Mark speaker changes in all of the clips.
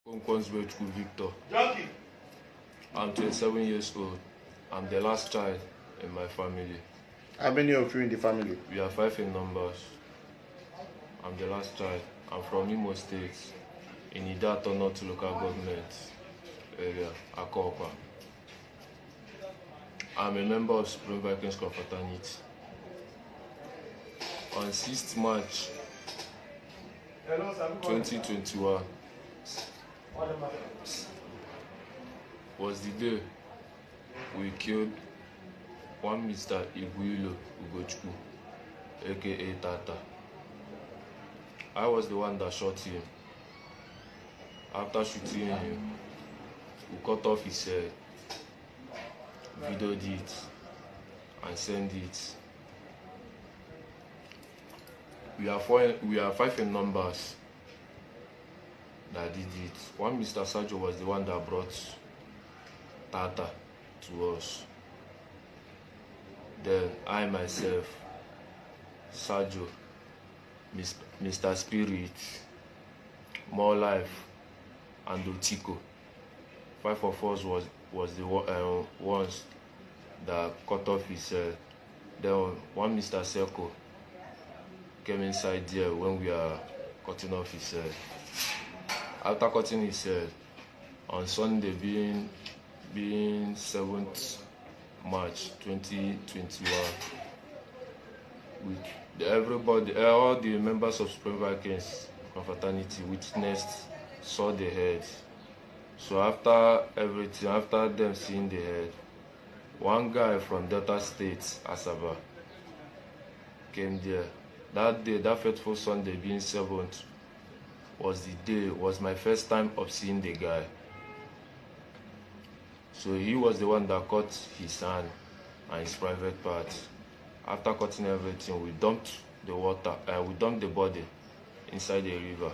Speaker 1: Nzubechukwu Victor. I'm 27 years old. I'm the last child in my family.
Speaker 2: How many of you in the family?
Speaker 1: We are 5 in numbers. I'm the last child. I'm from Imo State, in Idato North local government area, Akopa. I'm a member of Axe Confraternity. On 6th March 2021 was the day we killed one Mr. Igwilo, Ugochukwu, aka Tata. I was the one that shot him. After shooting him, we cut off his head, videoed it, and sent it. We are 5 in numbers that did it. One Mr. Sajo was the one that brought Tata to us. Then I myself, Sajo, Mr. Spirit, More Life, and Otiko. 5 of us was the ones that cut off his head. Then one Mr. Seko came inside there when we are cutting off his head. After cutting his head, on Sunday being 7th March 2021, all the members of Axe Confraternity witnessed, saw the head. So after them seeing the head, one guy from Delta State, Asaba, came there. That day, that fateful Sunday being 7th, was my first time of seeing the guy. So he was the one that cut his hand and his private part. After cutting everything, we dumped the body inside the river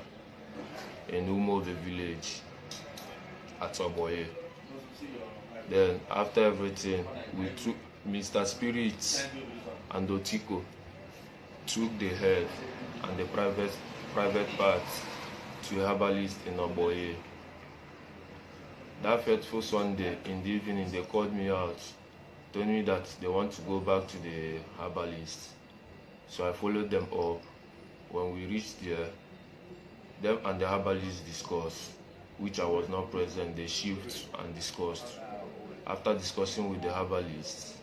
Speaker 1: in Umove village at Oboye. Then after everything, we took Mr. Spirit and Otiko took the head and the private parts to a herbalist in Oboye. That fateful Sunday in the evening, they called me out, told me that they want to go back to the herbalist. So I followed them up. When we reached there, them and the herbalist discussed, which I was not present. They shift and discussed. After discussing with the herbalist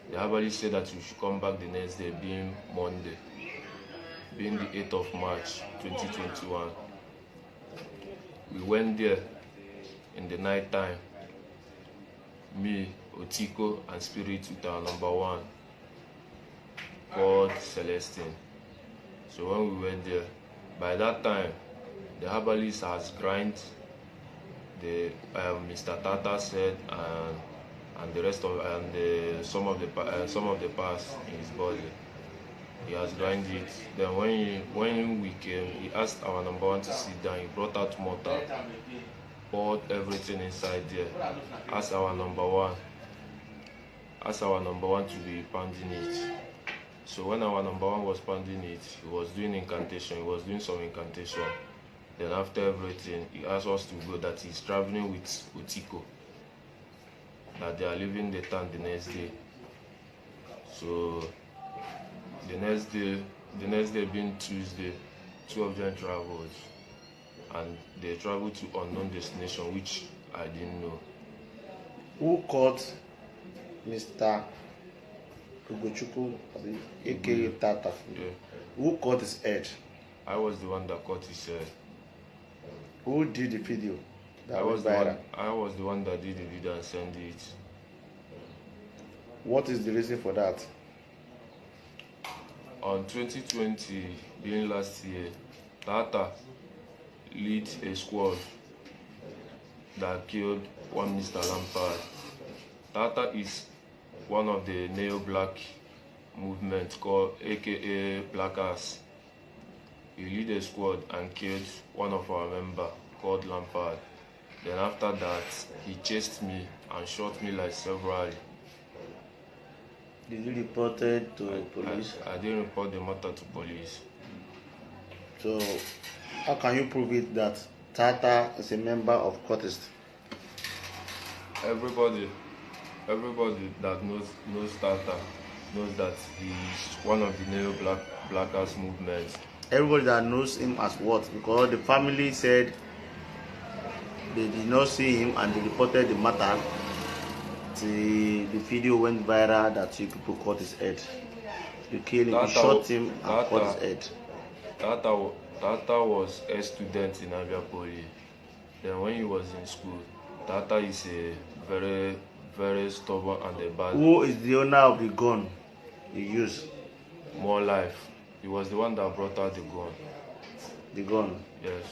Speaker 1: said that we should come back the next day, being Monday, being the 8th of March 2021. We went there in the night time, me, Otiko, and Spirit with our number 1 called Celestine. So when we went there, by that time, the herbalist has grind the Mr. Tata's head and the rest of some of the parts in his body. He has grind it. Then when we came, he asked our number 1 to sit down. He brought out mortar, poured everything inside there. Asked our number 1 to be pounding it. So when our number 1 was pounding it, he was doing incantation. He was doing some incantation. Then after everything, he asked us to go, that he's traveling with Otiko, that they are leaving the town the next day. So the next day being Tuesday, 2 of them traveled, and they traveled to unknown destination, which I didn't know.
Speaker 2: Who caught Mr. Ugochukwu, aka Tata?
Speaker 1: Yeah.
Speaker 2: Who caught his head?
Speaker 1: I was the one that caught his head.
Speaker 2: Who did the video?
Speaker 1: I was the one that did the video and sent it.
Speaker 2: What is the reason for that?
Speaker 1: On 2020, being last year, Tata led a squad that killed one Mr. Lampard. Tata is one of the neo-black movement called aka Black Axe. He led a squad and killed one of our members called Lampard. Then after that, he chased me and shot me like severally.
Speaker 2: Did you report it to police?
Speaker 1: I didn't report the matter to police.
Speaker 2: So how can you prove it that Tata is a member of cultist.
Speaker 1: Everybody that knows Tata knows that he's one of the neo-blackers movements.
Speaker 2: Everybody that knows him as what? Because the family said they did not see him and they reported the matter. The video went viral that you people cut his head. You killed him, you shot him and cut his head.
Speaker 1: Tata was a student in Abia Poly. Then when he was in school, Tata is a very, very stubborn and a bad.
Speaker 2: Who is the owner of the gun he used?
Speaker 1: More Life. He was the one that brought out the gun.
Speaker 2: The gun?
Speaker 1: Yes.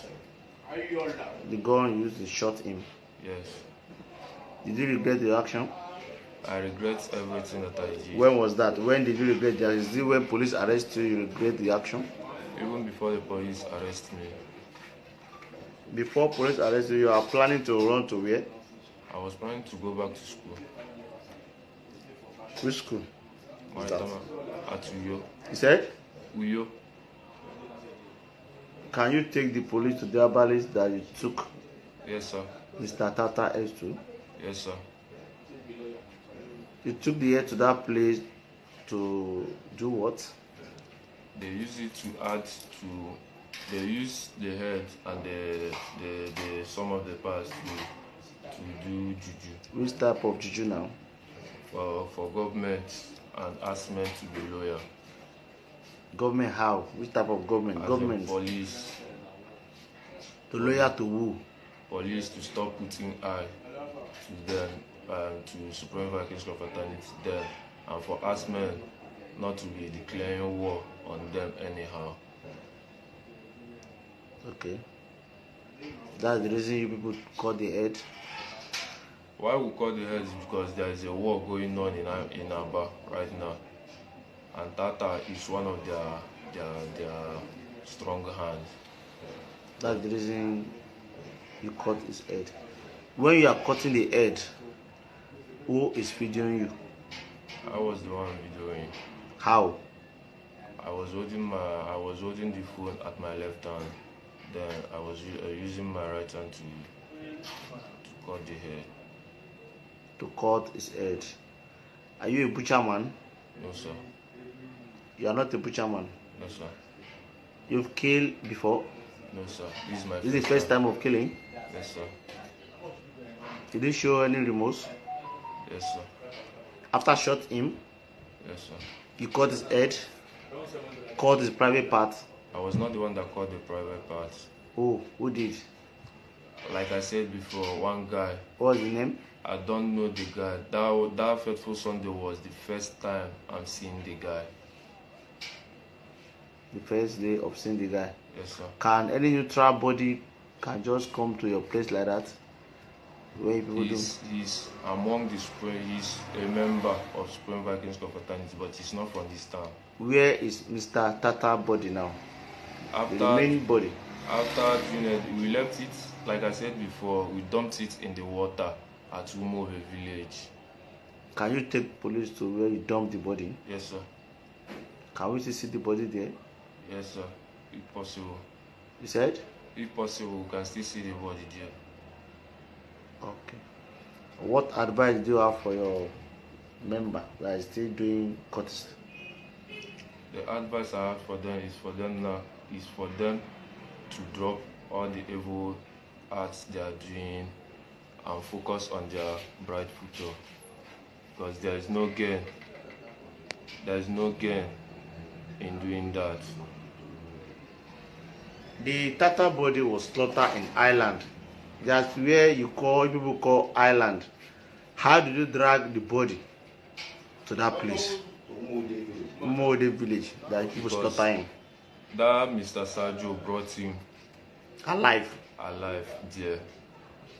Speaker 2: The gun used to shot him?
Speaker 1: Yes.
Speaker 2: Did you regret the action?
Speaker 1: I regret everything that I did.
Speaker 2: When was that? When did you regret that? Is it when police arrest you regret the action?
Speaker 1: Even before the police arrest me.
Speaker 2: Before police arrest you, you are planning to run to where?
Speaker 1: I was planning to go back to school.
Speaker 2: Which school?
Speaker 1: Maritama at Uyo.
Speaker 2: You said?
Speaker 1: Uyo.
Speaker 2: Can you take the police to the herbalist that you took?
Speaker 1: Yes, sir.
Speaker 2: Mr. Tata S2?
Speaker 1: Yes, sir.
Speaker 2: You took the head to that place to do what?
Speaker 1: They use it to add to. They use the head and the some of the parts to do juju.
Speaker 2: Which type of juju now?
Speaker 1: For government and ask men to be loyal.
Speaker 2: Government how? Which type of government?
Speaker 1: As
Speaker 2: Government.
Speaker 1: Police.
Speaker 2: To loyal to who?
Speaker 1: Police to stop putting eye to them to Supreme Axe Confraternity them, and for us men not to be declaring war on them anyhow.
Speaker 2: Okay. That's the reason you people cut the head.
Speaker 1: Why we cut the head is because there is a war going on in Aba right now, and Tata is one of their strong hands.
Speaker 2: That's the reason you cut his head. When you are cutting the head, who is feeding you?
Speaker 1: I was the one videoing.
Speaker 2: How?
Speaker 1: I was holding the phone at my left hand. Then I was using my right hand to cut the hair.
Speaker 2: To cut his head. Are you a butcher man?
Speaker 1: No, sir.
Speaker 2: You are not a butcher man.
Speaker 1: No, sir.
Speaker 2: You've killed before?
Speaker 1: No, sir. This
Speaker 2: is the first time of killing?
Speaker 1: Yes, sir.
Speaker 2: Did you show any remorse?
Speaker 1: Yes, sir.
Speaker 2: After shot him?
Speaker 1: Yes, sir.
Speaker 2: You cut his head? Cut his private part?
Speaker 1: I was not the one that cut the private parts.
Speaker 2: Who did?
Speaker 1: Like I said before, one guy.
Speaker 2: What was his name?
Speaker 1: I don't know the guy. That fateful Sunday was the first time I'm seeing the guy.
Speaker 2: The first day of seeing the guy?
Speaker 1: Yes, sir.
Speaker 2: Can any neutral body can just come to your place like that? Where people
Speaker 1: he's among the Supreme. He's a member of Supreme Axe Confraternity, but he's not from this town. Where
Speaker 2: is Mr. Tata body now?
Speaker 1: After
Speaker 2: the remaining body?
Speaker 1: After we left it, like I said before, we dumped it in the water at Umove village.
Speaker 2: Can you take police to where you dumped the body?
Speaker 1: Yes, sir.
Speaker 2: Can we still see the body there?
Speaker 1: Yes, sir. If possible.
Speaker 2: You said?
Speaker 1: If possible, we can still see the body there.
Speaker 2: Okay. What advice do you have for your member that is still doing courtesy?
Speaker 1: The advice I have for them is for them to drop all the evil acts they are doing and focus on their bright future. Because there is no gain. There is no gain in doing that.
Speaker 2: The Tata body was slaughtered in Ireland. That's where people call Ireland. How did you drag the body to that place? Umode village that people slaughter him.
Speaker 1: That Mr. Sergio brought him
Speaker 2: alive
Speaker 1: there.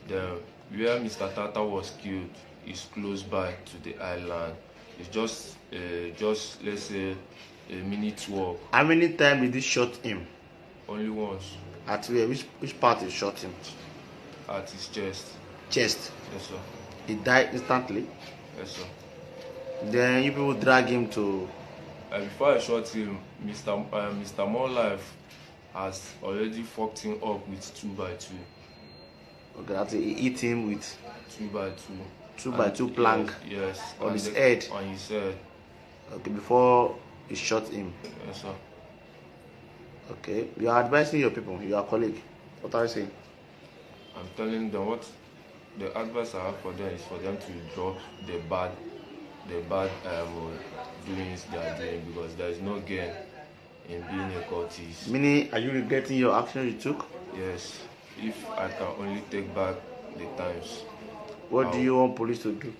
Speaker 1: Then where Mr. Tata was killed is close by to the island. It's just let's say a minute walk.
Speaker 2: How many times did he shot him?
Speaker 1: Only once.
Speaker 2: At where? Which part he shot him?
Speaker 1: At his chest.
Speaker 2: Chest?
Speaker 1: Yes, sir.
Speaker 2: He died instantly?
Speaker 1: Yes, sir.
Speaker 2: Then you people drag him to...
Speaker 1: Before I shot him, Mr. More Life has already fucked him up with 2x2.
Speaker 2: Okay, that's he hit him with
Speaker 1: 2x2.
Speaker 2: 2x2 plank.
Speaker 1: Yes.
Speaker 2: On his head.
Speaker 1: On his head.
Speaker 2: Okay, before he shot him.
Speaker 1: Yes, sir.
Speaker 2: Okay, you are advising your people, your colleague. What are you saying?
Speaker 1: I'm telling them what the advice I have for them is for them to drop the bad doings they are doing, because there is no gain in being a cultist.
Speaker 2: Meaning, are you regretting your action you took?
Speaker 1: Yes, if I can only take back the times.
Speaker 2: What do you want police to do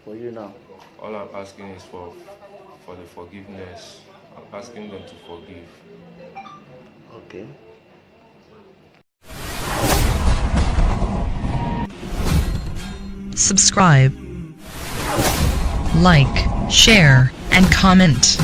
Speaker 2: for you now?
Speaker 1: All I'm asking is for the forgiveness. I'm asking them to forgive.
Speaker 2: Okay.
Speaker 3: Subscribe, like, share, and comment.